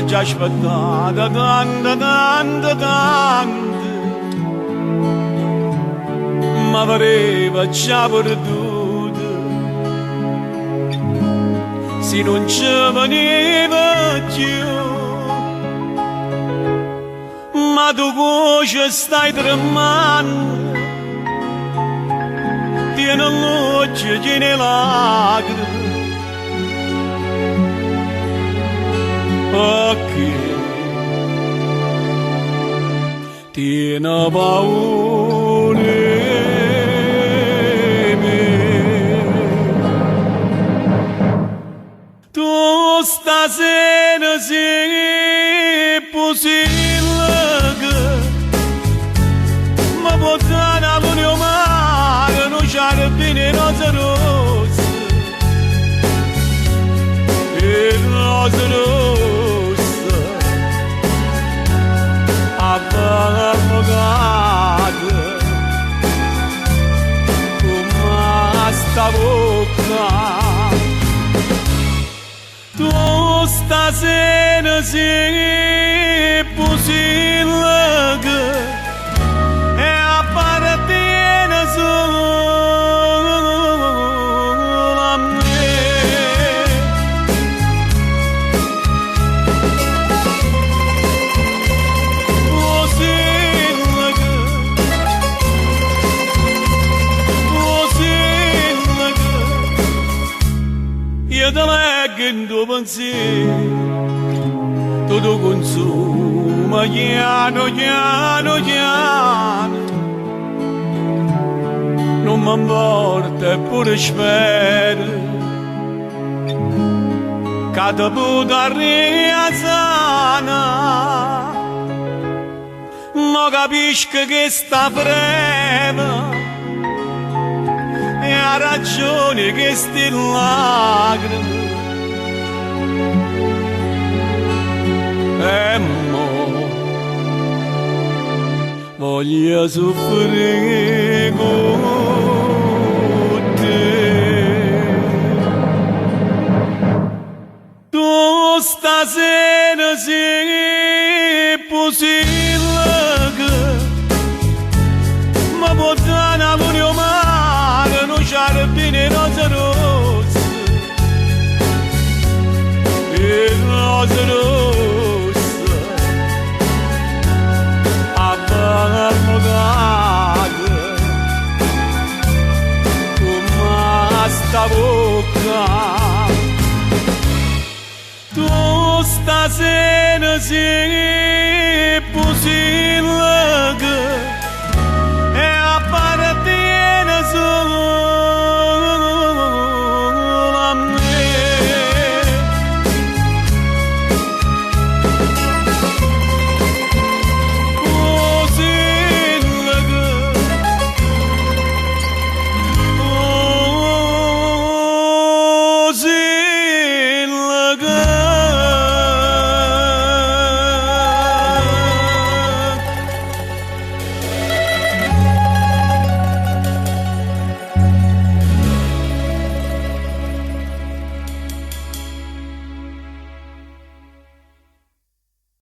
già aspettata tanta, ma pareva già perduta, se non ci veniva più. Ma tu cosa stai tremando, tieni l'occhio, tieni lacrime, perché tieni paura di me. Tu stasera sei possibile ma portare all'unio mare non c'è bene rose rosse e rose rosse avvocate come sta bocca. Tu stasera sei possibile e appartiene solo a me. Io te leggo in tuo pensiero, tutto consuma piano, non mi importa eppure spero che ti potrà rialzare, ma capisco che sta breve e ha ragione che sti lacrime. E mo voglio soffrire con te. Tu stasera sei possibile ma portare all'unio mare non c'è bene rose rosse e rose rosse avvocate come sta bocca. Tu stasera sei possibile